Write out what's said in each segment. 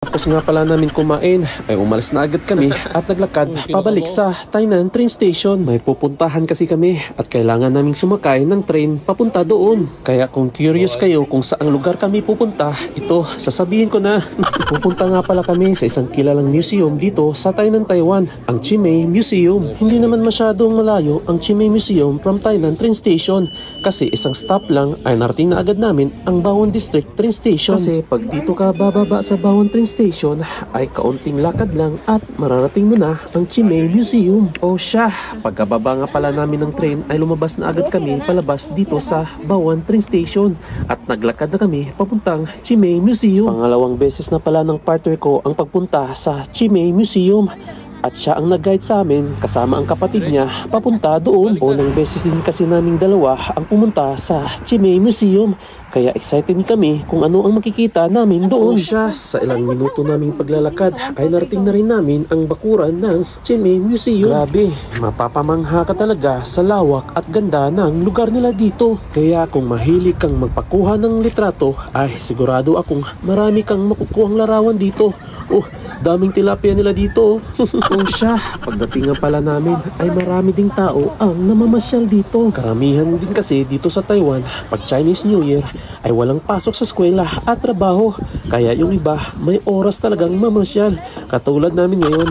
Tapos nga pala namin kumain, ay umalis na agad kami at naglakad pabalik sa Tainan train station. May pupuntahan kasi kami at kailangan naming sumakay ng train papunta doon. Kaya kung curious kayo kung saang lugar kami pupunta, ito sasabihin ko na. Pupunta nga pala kami sa isang kilalang museum dito sa Tainan, Taiwan, ang Chimay Museum. Hindi naman masyadong malayo ang Chimay Museum from Tainan train station kasi isang stop lang ay narating na agad namin ang Bawon District train station. Kasi pag dito ka bababa sa Bawon train station ay kaunting lakad lang at mararating mo na ang Chimay Museum. O siya, pagkababa nga pala namin ng train ay lumabas na agad kami palabas dito sa Bawon train station at naglakad na kami papuntang Chimay Museum. Pangalawang beses na pala ng partner ko ang pagpunta sa Chimay Museum. At siya ang nag-guide sa amin kasama ang kapatid niya papunta doon. Unang beses din kasi naming dalawa ang pumunta sa Chimay Museum. Kaya excited kami kung ano ang makikita namin doon. Siya, sa ilang minuto naming paglalakad ay narating na rin namin ang bakuran ng Chimay Museum. Grabe, mapapamangha ka talaga sa lawak at ganda ng lugar nila dito. Kaya kung mahilig kang magpakuha ng litrato ay sigurado akong marami kang makukuhang larawan dito. Oh, daming tilapia nila dito. O siya, pagdating nga pala namin ay marami ding tao ang namamasyal dito. Karamihan din kasi dito sa Taiwan, pag Chinese New Year ay walang pasok sa eskwela at trabaho. Kaya yung iba may oras talagang mamasyal. Katulad namin ngayon.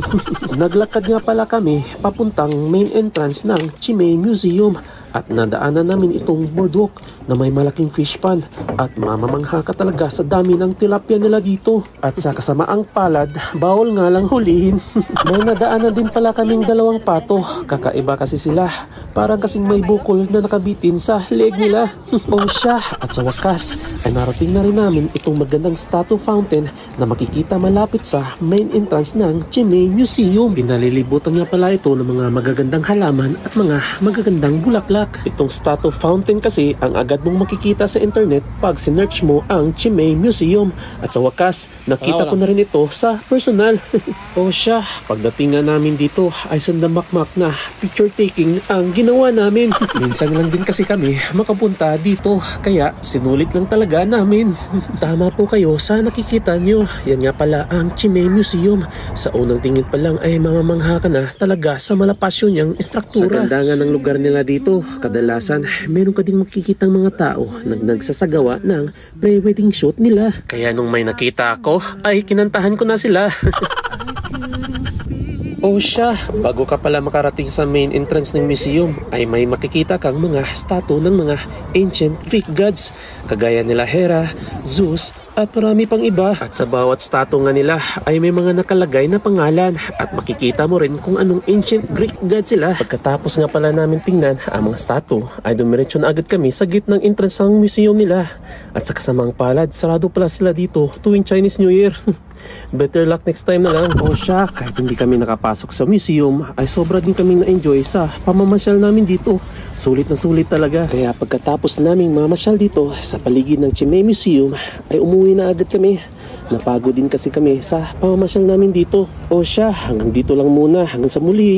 Naglakad nga pala kami papuntang main entrance ng Chimay Museum. At nadaanan namin itong boardwalk na may malaking fish pond at mamamangha ka talaga sa dami ng tilapia nila dito. At sa kasamaang palad, bawal nga lang hulihin. May nadaanan din pala kaming dalawang pato. Kakaiba kasi sila. Parang kasing may bukol na nakabitin sa leg nila. O siya, at sa wakas ay narating na rin namin itong magandang statue fountain na makikita malapit sa main entrance ng Chimay Museum. Pinalilibutan nga pala ito ng mga magagandang halaman at mga magagandang bulaklak. Itong statue fountain kasi ang agad mong makikita sa internet pag sinearch mo ang Chimay Museum. At sa wakas, nakita ko na rin ito sa personal. O siya, pagdating nga namin dito ay sandamakmak na picture taking ang ginawa namin. Minsan lang din kasi kami makapunta dito kaya sinulit lang talaga namin. Tama po kayo sa nakikita nyo. Yan nga pala ang Chimay Museum. Sa unang tingin pa lang ay mamamangha ka na talaga sa malapasyon niyang istruktura. Sa ganda nga ng lugar nila dito, kadalasan meron ka ding makikitang mga tao na nagsasagawa ng pre-wedding shoot nila. Kaya nung may nakita ako ay kinantahan ko na sila. O siya, bago ka pala makarating sa main entrance ng museum ay may makikita kang mga statue ng mga ancient Greek gods kagaya nila Hera, Zeus at marami pang iba. At sa bawat statue nga nila ay may mga nakalagay na pangalan at makikita mo rin kung anong ancient Greek god sila. Pagkatapos nga pala namin tingnan ang mga statue ay dumiretso na agad kami sa gitnang entrance ng museum nila. At sa kasamang palad, sarado pala sila dito tuwing Chinese New Year. Better luck next time na lang. O siya, kahit hindi kami nakapasok sa museum ay sobra din kaming na-enjoy sa pamamasyal namin dito. Sulit na sulit talaga. Kaya pagkatapos naming mamasyal dito sa paligid ng Chimay Museum ay umuwi na agad kami. Napagod din kasi kami sa pamamasyal namin dito. O siya, hanggang dito lang muna. Hanggang sa muli.